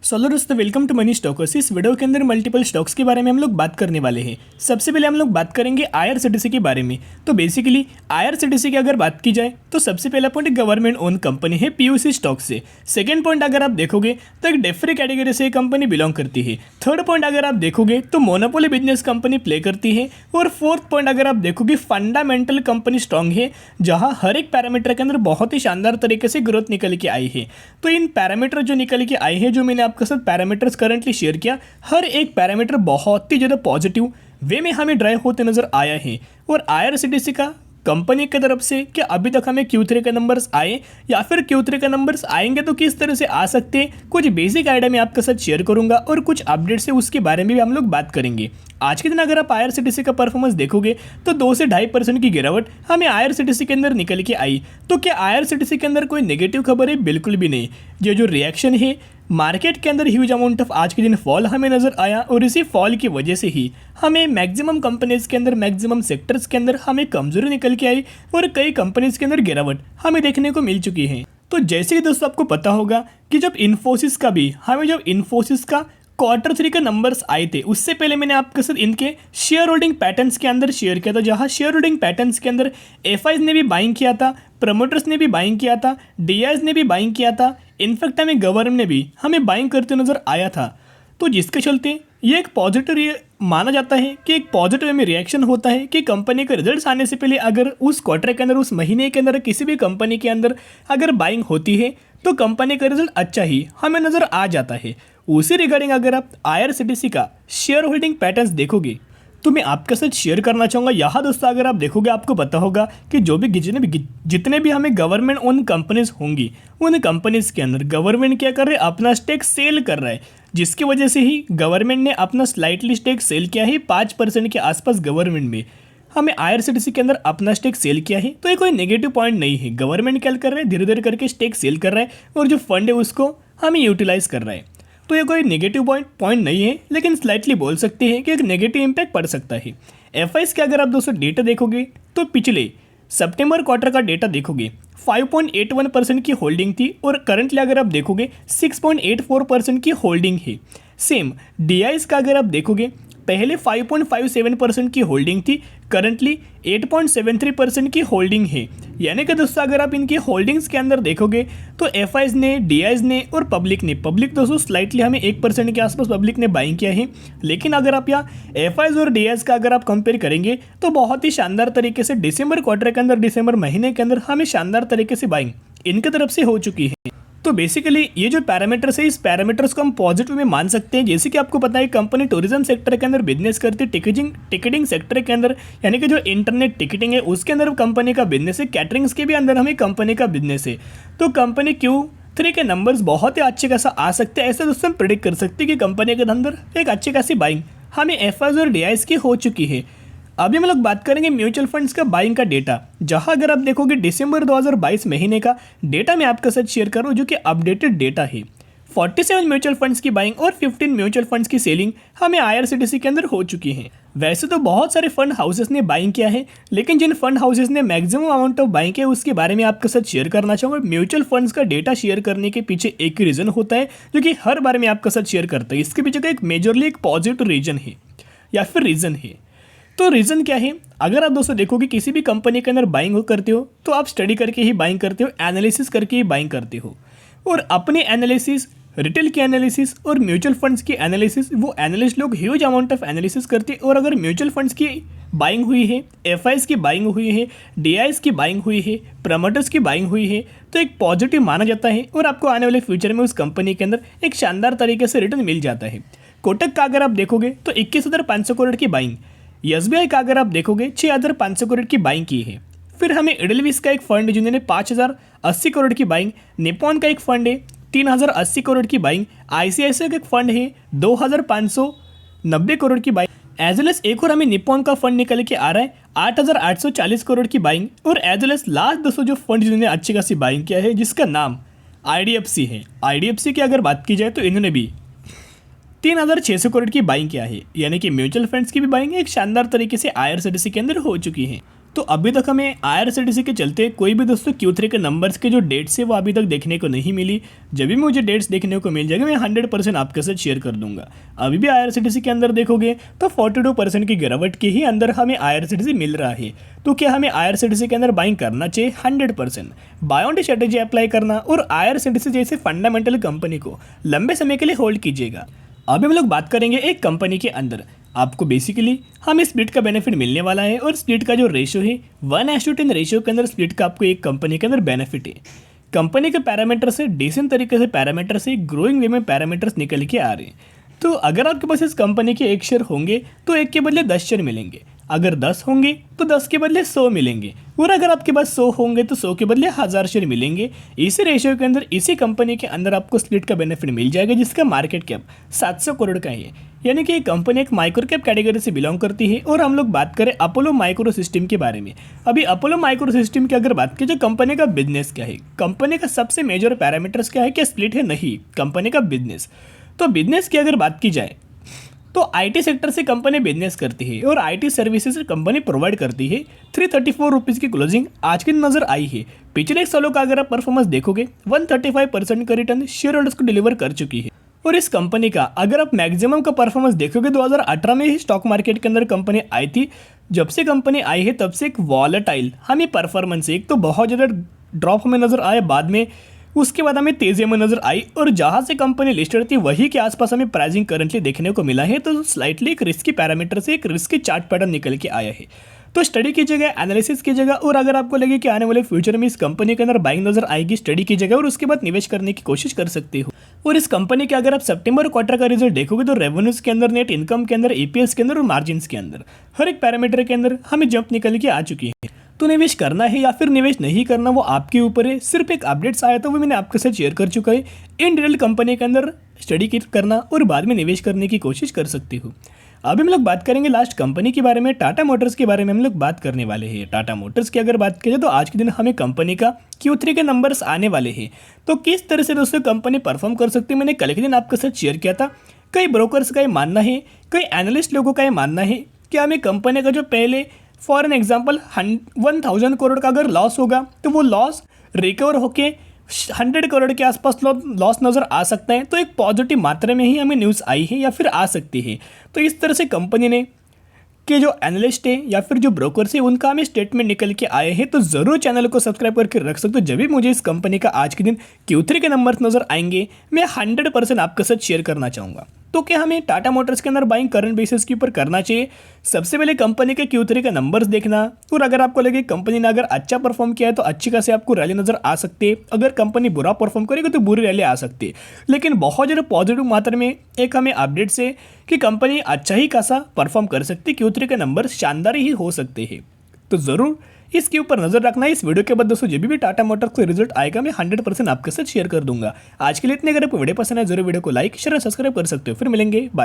Solo दोस्तों, welcome to money stalkers. इस video के अंदर मल्टीपल स्टॉक्स के बारे में हम लोग बात करने वाले हैं। सबसे पहले हम लोग बात करेंगे आईआरसीटीसी के बारे में। तो बेसिकली आईआरसीटीसी की अगर बात की जाए तो सबसे पहला पॉइंट गवर्नमेंट ओन कंपनी है पीयूसी स्टॉक से। सेकंड पॉइंट अगर आप देखोगे तो एक डेफरी कैटेगरी से कंपनी बिलोंग करती है। थर्ड पॉइंट अगर आप देखोगे तो मोनोपोली बिजनेस कंपनी प्ले करती है। और फोर्थ पॉइंट अगर आप देखोगे फंडामेंटल कंपनी स्ट्रांग है, जहां हर एक पैरामीटर के अंदर बहुत ही शानदार तरीके से ग्रोथ निकल के आई है। तो इन पैरामीटर जो निकल के आए हैं, जो मैंने आपके साथ पैरामीटर्स करंटली शेयर किया, हर एक पैरामीटर बहुत ही ज़्यादा पॉजिटिव वे में हमें ड्राइव होते नजर आया है। और आईआरसीटीसी का कंपनी की तरफ से कि अभी तक हमें Q3 के नंबर्स आए या फिर Q3 के नंबर्स आएंगे तो किस तरह से आ सकते हैं, कुछ बेसिक आइडिया मैं आपके साथ शेयर करूंगा और कुछ अपडेट्स है उसके बारे में भी हम लोग बात करेंगे। आज के दिन अगर आप आईआरसीटीसी का परफॉर्मेंस देखोगे तो 2 से 2.5% की गिरावट हमें आईआरसीटीसी के अंदर निकल के आई। तो क्या आईआरसीटीसी के अंदर कोई नेगेटिव खबर है? बिल्कुल भी नहीं। ये जो रिएक्शन है मार्केट के अंदर, ह्यूज अमाउंट ऑफ आज के दिन फॉल हमें नजर आया और इसी फॉल की वजह से ही हमें मैक्सिमम कंपनीज के अंदर, मैक्सिमम सेक्टर्स के अंदर हमें कमजोरी निकल के आई और कई कंपनीज के अंदर गिरावट हमें देखने को मिल चुकी है। तो जैसे कि दोस्तों आपको पता होगा कि जब इन्फोसिस का Q3 के नंबर्स आए थे, उससे पहले मैंने आपके साथ इनके शेयर होल्डिंग पैटर्न्स के अंदर शेयर किया था, जहां शेयर होल्डिंग पैटर्न्स के अंदर एफआईज ने भी बाइंग किया था, प्रमोटर्स ने भी बाइंग किया था, डीआईज ने भी बाइंग किया था, इनफैक्ट हमें गवर्नमेंट ने भी हमें बाइंग करते नजर आया था। तो जिसके चलते ये एक पॉजिटिव माना जाता है कि एक पॉजिटिव में रिएक्शन होता है कि कंपनी के रिजल्ट्स आने से पहले अगर उस क्वार्टर के अंदर, उस महीने के अंदर किसी भी कंपनी के अंदर अगर बाइंग होती है तो कंपनी का रिजल्ट अच्छा ही हमें नज़र आ जाता है। उसी रिगार्डिंग अगर आप आईआरसीटीसी का शेयर होल्डिंग पैटर्न्स देखोगे तो मैं आपके साथ शेयर करना चाहूँगा। यहाँ दोस्तों अगर आप देखोगे आपको पता होगा कि जितने भी हमें गवर्नमेंट ओन कंपनीज होंगी, उन कंपनीज के अंदर गवर्नमेंट क्या कर रहे हैं, अपना स्टेक सेल कर रहा है, जिसकी वजह से ही गवर्नमेंट ने अपना स्लाइटली स्टेक सेल किया है 5% के आसपास गवर्नमेंट में। हमें आईआरसीटीसी के अंदर अपना स्टेक सेल किया है, तो ये कोई नेगेटिव पॉइंट नहीं है। गवर्नमेंट क्या कर रहा है, धीरे धीरे करके स्टेक सेल कर रहा है और जो फंड है उसको हमें यूटिलाइज कर रहा है। तो ये कोई नेगेटिव पॉइंट नहीं है, लेकिन स्लाइटली बोल सकते हैं कि एक नेगेटिव इंपैक्ट पड़ सकता है। एफआईज के अगर आप दोस्तों डेटा देखोगे तो पिछले सितंबर क्वार्टर का डेटा देखोगे 5.81% की होल्डिंग थी और करंटली अगर आप देखोगे 6.84% की होल्डिंग है। सेम डीआईज का अगर आप देखोगे पहले 5.57% की होल्डिंग थी, करंटली 8.73% की होल्डिंग है। यानी कि दोस्तों अगर आप इनकी होल्डिंग्स के अंदर देखोगे तो एफआईज ने, डीआईज ने और पब्लिक दोस्तों स्लाइटली हमें 1% के आसपास पब्लिक ने बाइंग किया है। लेकिन अगर आप यहाँ एफआईज और डीआईज का अगर आप कंपेयर करेंगे तो बहुत ही शानदार तरीके से दिसंबर क्वार्टर के अंदर, दिसंबर महीने के अंदर हमें शानदार तरीके से बाइंग इनकी तरफ से हो चुकी है। तो बेसिकली ये जो पैरामीटर्स है, इस पैरामीटर्स को हम पॉजिटिव में मान सकते हैं। जैसे कि आपको पता है कंपनी टूरिज्म सेक्टर के अंदर बिजनेस करती है, टिकटिंग सेक्टर के अंदर, यानी कि जो इंटरनेट टिकटिंग है उसके अंदर कंपनी का बिजनेस है, कैटरिंग्स के भी अंदर हमें कंपनी का बिजनेस है। तो कंपनी Q3 के नंबर्स बहुत ही अच्छे खासा आ सकते हैं। ऐसे दोस्तों हम प्रिडिक्ट कर सकते हैं कि कंपनी के अंदर एक अच्छी खासी बाइंग हमें एफआईज और डीआईज की हो चुकी है। अभी हम लोग बात करेंगे म्यूचुअल फंड्स का बाइंग का डेटा, जहां अगर आप देखोगे दिसंबर 2022 महीने का डेटा मैं आपके साथ शेयर करूं जो कि अपडेटेड डेटा है। 47 म्यूचुअल फंड्स की बाइंग और 15 म्यूचुअल फंड्स की सेलिंग हमें आईआरसीटीसी के अंदर हो चुकी है। वैसे तो बहुत सारे फंड हाउसेस ने बाइंग किया है, लेकिन जिन फंड हाउसेस ने मैक्सिमम अमाउंट ऑफ बाइंग किया उसके बारे में आपके साथ शेयर करना चाहूँगा। म्यूचुअल फंड्स का डेटा शेयर करने के पीछे एक ही रीज़न होता है जो कि हर बार में आपके साथ शेयर करता है। इसके पीछे का एक मेजरली एक पॉजिटिव रीजन है या फिर रीज़न है। तो रीज़न क्या है? अगर आप दोस्तों देखोगे किसी भी कंपनी के अंदर बाइंग करते हो तो आप स्टडी करके ही बाइंग करते हो, एनालिसिस करके ही बाइंग करते हो। और अपने एनालिसिस, रिटेल की एनालिसिस और म्यूचुअल फंड्स की एनालिसिस, वो एनालिस्ट लोग ह्यूज अमाउंट ऑफ एनालिसिस करते हैं। और अगर म्यूचुअल फंड्स की बाइंग हुई है, एफआईज की बाइंग हुई है, डीआईज की बाइंग हुई है, प्रमोटर्स की बाइंग हुई है, तो एक पॉजिटिव माना जाता है और आपको आने वाले फ्यूचर में उस कंपनी के अंदर एक शानदार तरीके से रिटर्न मिल जाता है। कोटक का अगर आप देखोगे तो 21,500 करोड़ की बाइंग, एसबीआई का अगर आप देखोगे 6,500 करोड़ की बाइंग की है। फिर हमें एडलविस का एक फंड जिन्होंने 5,080 करोड़ की बाइंग, निपॉन का एक फंड है 3,080 करोड़ की बाइंग, आईसीआईसीआई का एक फंड है 2,590 करोड़ की बाइंग, एज वेल एस एक और हमें निपॉन का फंड निकल के आ रहा है 8,840 करोड़ की बाइंग। और एज वेल एस लास्ट दोस्तों जो फंड जिन्होंने अच्छी खासी बाइंग किया है जिसका नाम आईडीएफसी है। आईडीएफसी की अगर बात की जाए तो इन्होंने भी 3,600 करोड़ की बाइंग किया है। यानी कि म्यूचुअल फंड्स की भी बाइंग एक शानदार तरीके से आईआरसीटीसी के अंदर हो चुकी है। तो अभी तक हमें आईआरसीटीसी के चलते कोई भी दोस्तों Q3 के नंबर्स के जो डेट्स है वो अभी तक देखने को नहीं मिली। जब भी मुझे डेट्स देखने को मिल जाएगा मैं 100% आपके साथ शेयर कर दूंगा। अभी भी आईआरसीटीसी के अंदर देखोगे तो 42% की गिरावट के ही अंदर हमें आईआरसीटीसी मिल रहा है। तो क्या हमें आईआरसीटीसी के अंदर बाइंग करना चाहिए? 100% बाय ऑन स्ट्रेटेजी अप्लाई करना और आईआरसीटीसी जैसे फंडामेंटल कंपनी को लंबे समय के लिए होल्ड कीजिएगा। अभी हम लोग बात करेंगे एक कंपनी के अंदर आपको बेसिकली हमें स्प्लिट का बेनिफिट मिलने वाला है और स्प्लिट का जो रेशियो है 1:10 रेशियो के अंदर स्प्लिट का आपको एक कंपनी के अंदर बेनिफिट है। कंपनी के पैरामीटर से डिसेंट तरीके से पैरामीटर से ग्रोइंग वे में पैरामीटर्स निकल के आ रहे हैं। तो अगर आपके पास इस कंपनी के 1 शेयर होंगे तो 1 के बदले 10 शेयर मिलेंगे, अगर 10 होंगे तो 10 के बदले 100 मिलेंगे, और अगर आपके पास 100 होंगे तो 100 के बदले 1000 शेयर मिलेंगे। इसी रेशियो के अंदर इसी कंपनी के अंदर आपको स्प्लिट का बेनिफिट मिल जाएगा जिसका मार्केट कैप 700 करोड़ का है। यानी कि ये कंपनी एक माइक्रो कैप कैटेगरी से बिलोंग करती है। और हम लोग बात करें अपोलो माइक्रो सिस्टम के बारे में। अभी अपोलो माइक्रो सिस्टम की अगर बात की जाए कंपनी का बिजनेस क्या है, कंपनी का सबसे मेजर पैरामीटर्स क्या है, क्या स्प्लिट है? नहीं, कंपनी का बिजनेस। तो बिजनेस की अगर बात की जाए तो आईटी सेक्टर से कंपनी बिजनेस करती है और आईटी सर्विसेज कंपनी प्रोवाइड करती है। 334 रुपीज़ की क्लोजिंग आज की नज़र आई है। पिछले 1 सालों का अगर आप परफॉर्मेंस देखोगे 135% का रिटर्न शेयर होल्डर्स को डिलीवर कर चुकी है। और इस कंपनी का अगर आप मैक्सिमम का परफॉर्मेंस देखोगे 2018 में ही स्टॉक मार्केट के अंदर कंपनी आई थी। जब से कंपनी आई है तब से एक वॉलेटाइल हमें परफॉर्मेंस, एक तो बहुत ज़्यादा ड्रॉप हमें नज़र आया, बाद में उसके बाद हमें तेज़ी में नज़र आई, और जहाँ से कंपनी लिस्टेड थी वही के आसपास हमें प्राइसिंग करंटली देखने को मिला है। तो स्लाइटली एक रिस्की पैरामीटर से एक रिस्की चार्ट पैटर्न निकल के आया है। तो स्टडी कीजिएगा, एनालिसिस कीजिएगा, और अगर आपको लगे कि आने वाले फ्यूचर में इस कंपनी के अंदर बाइंग नजर आएगी, स्टडी कीजिएगा और उसके बाद निवेश करने की कोशिश कर सकते हो। और इस कंपनी के अगर आप सितंबर क्वार्टर का रिजल्ट देखोगे तो रेवेन्यूज के अंदर, नेट इनकम के अंदर, ईपीएस के अंदर और मार्जिन के अंदर हर एक पैरामीटर के अंदर हमें जंप निकल के आ चुकी है। तो निवेश करना है या फिर निवेश नहीं करना वो आपके ऊपर है। सिर्फ एक अपडेट्स आया था वो मैंने आपके साथ शेयर कर चुका है। इन डिटेल कंपनी के अंदर स्टडी करना और बाद में निवेश करने की कोशिश कर सकते हो। अभी हम लोग बात करेंगे लास्ट कंपनी के बारे में, टाटा मोटर्स के बारे में हम लोग बात करने वाले हैं। टाटा मोटर्स की अगर बात करें तो आज के दिन हमें कंपनी का Q3 के नंबर्स आने वाले हैं। तो किस तरह से दोस्तों कंपनी परफॉर्म कर सकती है मैंने कल के दिन आपके साथ शेयर किया था। कई ब्रोकर्स का ये मानना है, कई एनालिस्ट लोगों का ये मानना है कि हमें कंपनी का जो पहले फॉर एन एग्जाम्पल 1000 करोड़ का अगर लॉस होगा तो वो लॉस रिकवर होके 100 करोड़ के आसपास लॉस नज़र आ सकता है। तो एक पॉजिटिव मात्रा में ही हमें न्यूज़ आई है या फिर आ सकती है। तो इस तरह से कंपनी ने के जो एनालिस्ट है या फिर जो ब्रोकर्स है उनका हमें स्टेटमेंट निकल के आए हैं। तो ज़रूर चैनल को सब्सक्राइब करके रख सकते हो। जब भी मुझे इस कंपनी का आज के दिन Q3 के नंबर्स नज़र आएंगे मैं 100% आपके साथ शेयर करना चाहूँगा। तो क्या हमें टाटा मोटर्स के अंदर बाइंग करंट बेसिस के ऊपर करना चाहिए? सबसे पहले कंपनी के Q3 का नंबर्स देखना, और अगर आपको लगे कंपनी ने अगर अच्छा परफॉर्म किया है तो अच्छी खासी आपको रैली नजर आ सकती है। अगर कंपनी बुरा परफॉर्म करेगी तो बुरी रैली आ सकती है। लेकिन बहुत ज़्यादा पॉजिटिव मात्रा में एक हमें अपडेट से कि कंपनी अच्छा ही खासा परफॉर्म कर सकती है। Q3 के नंबर शानदार ही हो सकते हैं। तो ज़रूर इसके ऊपर नजर रखना है। इस वीडियो के बाद दोस्तों जब भी टाटा मोटर्स का रिजल्ट आएगा मैं 100% आपके साथ शेयर कर दूंगा। आज के लिए इतने, अगर आपको वीडियो पसंद है जरूर वीडियो को लाइक शेयर और सब्सक्राइब कर सकते हो। फिर मिलेंगे, बाय।